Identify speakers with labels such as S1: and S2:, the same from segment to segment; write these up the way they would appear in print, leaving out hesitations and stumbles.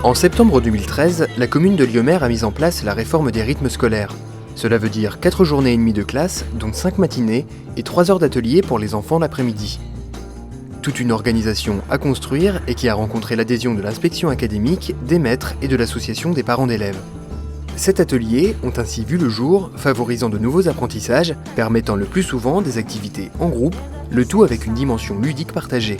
S1: En septembre 2013, la commune de Liomer a mis en place la réforme des rythmes scolaires. Cela veut dire 4 journées et demie de classe, dont 5 matinées et 3 heures d'atelier pour les enfants l'après-midi. Toute une organisation à construire et qui a rencontré l'adhésion de l'inspection académique, des maîtres et de l'association des parents d'élèves. Cet atelier ont ainsi vu le jour, favorisant de nouveaux apprentissages, permettant le plus souvent des activités en groupe, le tout avec une dimension ludique partagée.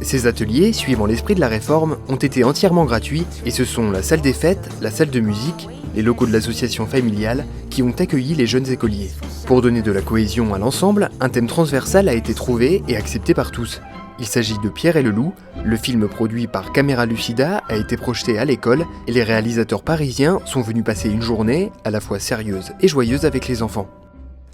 S1: Ces ateliers, suivant l'esprit de la réforme, ont été entièrement gratuits et ce sont la salle des fêtes, la salle de musique, les locaux de l'association familiale qui ont accueilli les jeunes écoliers. Pour donner de la cohésion à l'ensemble, un thème transversal a été trouvé et accepté par tous. Il s'agit de Pierre et le loup. Le film produit par Camera Lucida a été projeté à l'école et les réalisateurs parisiens sont venus passer une journée à la fois sérieuse et joyeuse avec les enfants.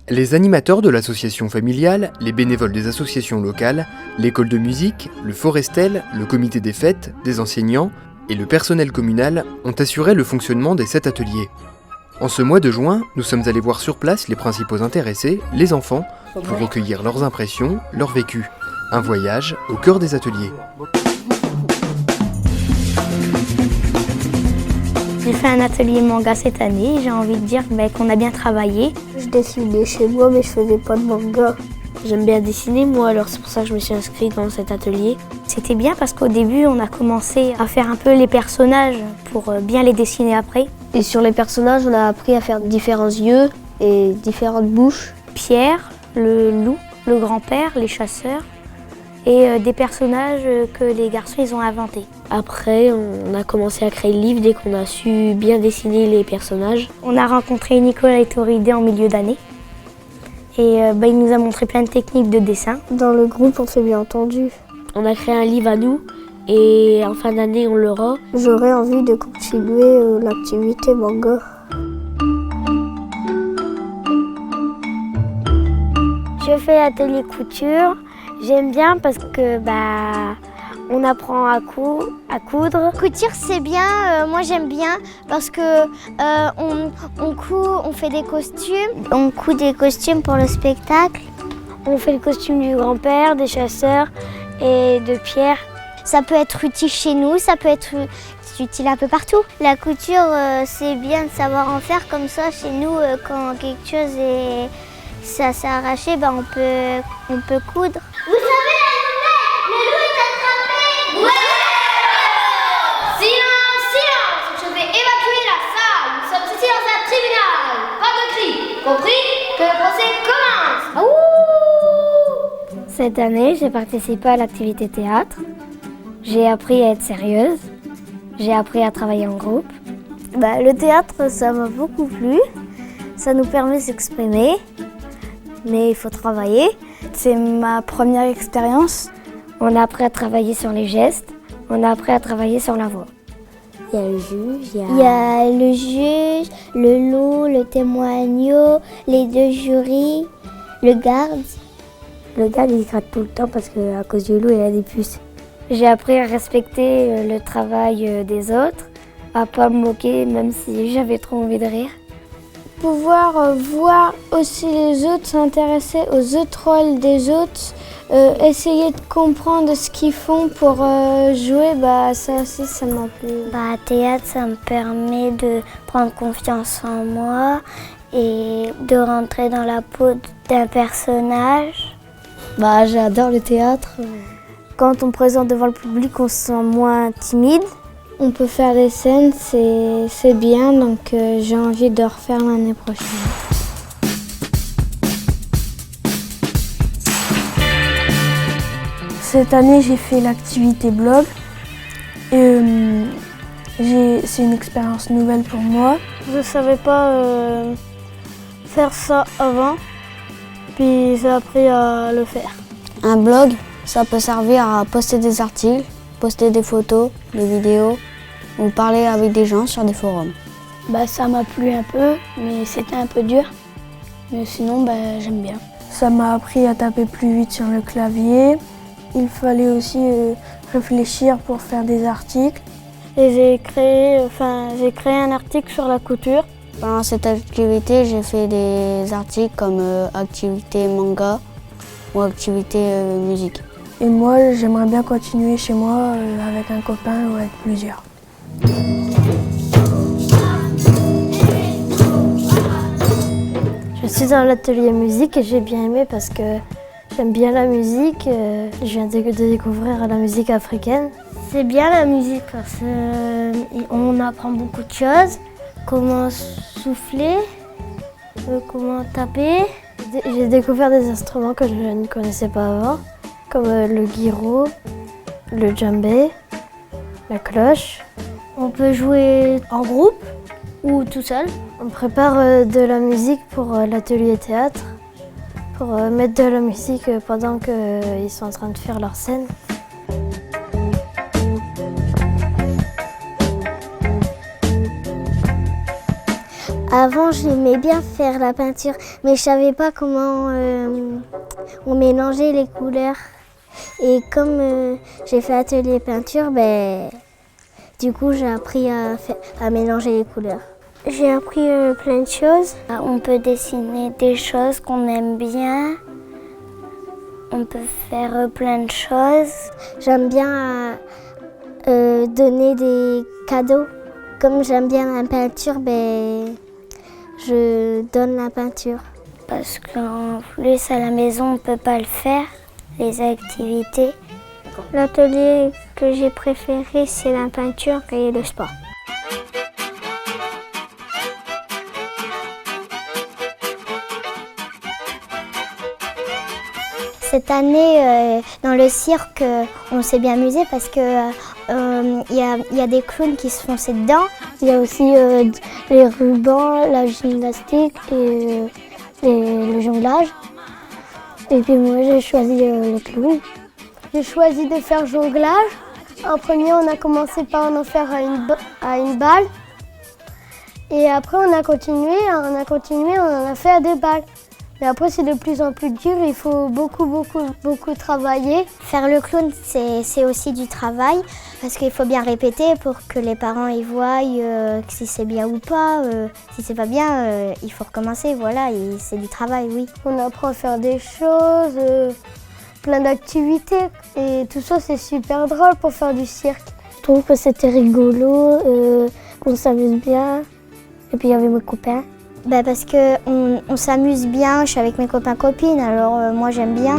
S1: Les animateurs de l'association familiale, les bénévoles des associations locales, l'école de musique, le Forestel, le comité des fêtes, des enseignants et le personnel communal ont assuré le fonctionnement des 7 ateliers. En ce mois de juin, nous sommes allés voir sur place les principaux intéressés, les enfants, pour recueillir leurs impressions, leur vécu. Un voyage au cœur des ateliers.
S2: J'ai fait un atelier manga cette année, j'ai envie de dire qu'on a bien travaillé.
S3: Je dessinais chez moi mais je faisais pas de manga.
S2: J'aime bien dessiner moi, alors c'est pour ça que je me suis inscrite dans cet atelier. C'était bien parce qu'au début on a commencé à faire un peu les personnages pour bien les dessiner après.
S3: Et sur les personnages on a appris à faire différents yeux et différentes bouches.
S2: Pierre, le loup, le grand-père, les chasseurs et des personnages que les garçons ils ont inventés.
S3: Après, on a commencé à créer le livre dès qu'on a su bien dessiner les personnages.
S2: On a rencontré Nicolas Etoridé en milieu d'année et il nous a montré plein de techniques de dessin.
S3: Dans le groupe, on s'est bien entendu. On a créé un livre à nous et en fin d'année, on l'aura. J'aurais envie de continuer l'activité manga.
S2: Je fais l'atelier couture. J'aime bien parce que on apprend à coudre.
S4: Couture c'est bien, moi j'aime bien parce que on fait des costumes. On coud des costumes pour le spectacle.
S2: On fait le costume du grand-père, des chasseurs et de Pierre.
S4: Ça peut être utile chez nous, ça peut être utile un peu partout. La couture c'est bien de savoir en faire comme ça chez nous quand quelque chose ça s'est arraché, on peut coudre. Vous savez la nouvelle, le loup est attrapé. Ouais.
S5: Silence, silence, je vais évacuer la salle. Nous sommes ici dans un tribunal. Pas de cris, compris? Que le procès commence.
S2: Cette année, j'ai participé à l'activité théâtre. J'ai appris à être sérieuse. J'ai appris à travailler en groupe.
S3: Le théâtre, ça m'a beaucoup plu. Ça nous permet de s'exprimer. Mais il faut travailler.
S2: C'est ma première expérience. On a appris à travailler sur les gestes. On a appris à travailler sur la voix.
S3: Il y a le juge,
S4: il y a le juge, le loup, le témoin agneau, les 2 jurys, le garde.
S3: Le garde, il gratte tout le temps parce qu'à cause du loup, il a des puces.
S2: J'ai appris à respecter le travail des autres, à pas me moquer même si j'avais trop envie de rire.
S6: Pouvoir voir aussi les autres, s'intéresser aux autres rôles des autres, essayer de comprendre ce qu'ils font pour jouer, ça aussi ça m'a plu.
S2: Théâtre, ça me permet de prendre confiance en moi et de rentrer dans la peau d'un personnage.
S3: J'adore le théâtre. Quand on présente devant le public, on se sent moins timide.
S6: On peut faire des scènes, c'est bien, donc j'ai envie de refaire l'année prochaine.
S7: Cette année, j'ai fait l'activité blog. Et, c'est une expérience nouvelle pour moi.
S2: Je ne savais pas faire ça avant, puis j'ai appris à le faire.
S3: Un blog, ça peut servir à poster des articles, poster des photos, des vidéos, ou parler avec des gens sur des forums.
S2: Ça m'a plu un peu, mais c'était un peu dur. Mais sinon, j'aime bien.
S7: Ça m'a appris à taper plus vite sur le clavier. Il fallait aussi réfléchir pour faire des articles.
S2: Et j'ai créé un article sur la couture.
S3: Pendant cette activité, j'ai fait des articles comme activité manga ou activité musique.
S7: Et moi, j'aimerais bien continuer chez moi avec un copain ou avec plusieurs.
S3: Je suis dans l'atelier musique et j'ai bien aimé parce que j'aime bien la musique. Je viens de découvrir la musique africaine.
S4: C'est bien la musique parce qu'on apprend beaucoup de choses. Comment souffler, comment taper.
S3: J'ai découvert des instruments que je ne connaissais pas avant, comme le guiro, le djembé, la cloche.
S4: On peut jouer en groupe ou tout seul.
S3: On prépare de la musique pour l'atelier théâtre, pour mettre de la musique pendant qu'ils sont en train de faire leur scène.
S4: Avant, j'aimais bien faire la peinture, mais je savais pas comment on mélangeait les couleurs. Et comme j'ai fait atelier peinture, du coup, j'ai appris à mélanger les couleurs. J'ai appris plein de choses. On peut dessiner des choses qu'on aime bien. On peut faire plein de choses. J'aime bien donner des cadeaux. Comme j'aime bien la peinture, je donne la peinture. Parce qu'en plus, à la maison, on ne peut pas le faire, les activités. L'atelier que j'ai préféré, c'est la peinture et le sport. Cette année, dans le cirque, on s'est bien amusé parce que y a des clowns qui se fonçaient dedans. Il y a aussi les rubans, la gymnastique et le jonglage. Et puis moi, j'ai choisi le clown.
S3: J'ai choisi de faire jonglage. En premier, on a commencé par en faire à une balle. Et après, on a continué, on en a fait à 2 balles. Mais après, c'est de plus en plus dur, il faut beaucoup travailler.
S4: Faire le clown, c'est aussi du travail, parce qu'il faut bien répéter pour que les parents y voient si c'est bien ou pas. Si c'est pas bien, il faut recommencer, voilà, c'est du travail, oui.
S3: On apprend à faire des choses, plein d'activités. Et tout ça, c'est super drôle pour faire du cirque. Je trouve que c'était rigolo, qu'on s'amuse bien. Et puis, il y avait mes copains.
S4: Parce qu'on s'amuse bien, je suis avec mes copains-copines, alors moi j'aime bien.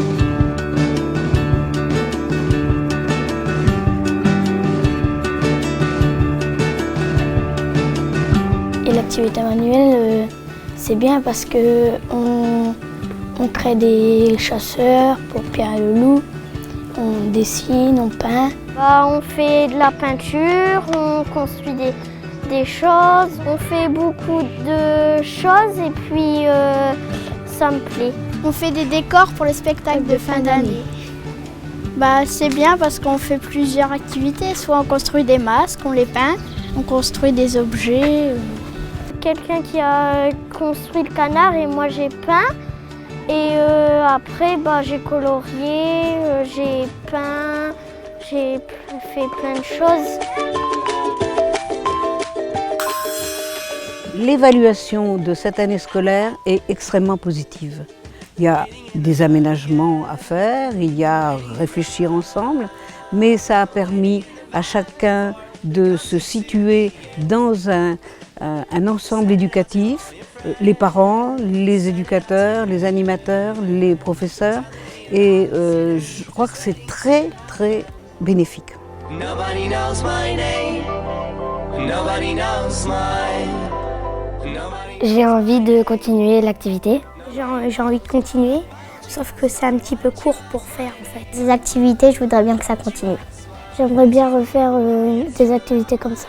S3: Et l'activité manuelle, c'est bien parce qu'on crée des chasseurs pour Pierre et le loup, on dessine, on peint.
S4: On fait de la peinture, on construit des choses, on fait beaucoup de choses et puis ça me plaît.
S6: On fait des décors pour le spectacle de fin d'année. C'est bien parce qu'on fait plusieurs activités, soit on construit des masques, on les peint, on construit des objets.
S4: Quelqu'un qui a construit le canard et moi j'ai peint. Et après j'ai colorié, j'ai peint, j'ai fait plein de choses.
S8: L'évaluation de cette année scolaire est extrêmement positive. Il y a des aménagements à faire, il y a à réfléchir ensemble, mais ça a permis à chacun de se situer dans un ensemble éducatif, les parents, les éducateurs, les animateurs, les professeurs, et je crois que c'est très très bénéfique. Nobody knows my name. Nobody knows
S2: J'ai envie de continuer l'activité. J'ai envie de continuer, sauf que c'est un petit peu court pour faire en fait.
S4: Des activités, je voudrais bien que ça continue.
S3: J'aimerais bien refaire des activités comme ça.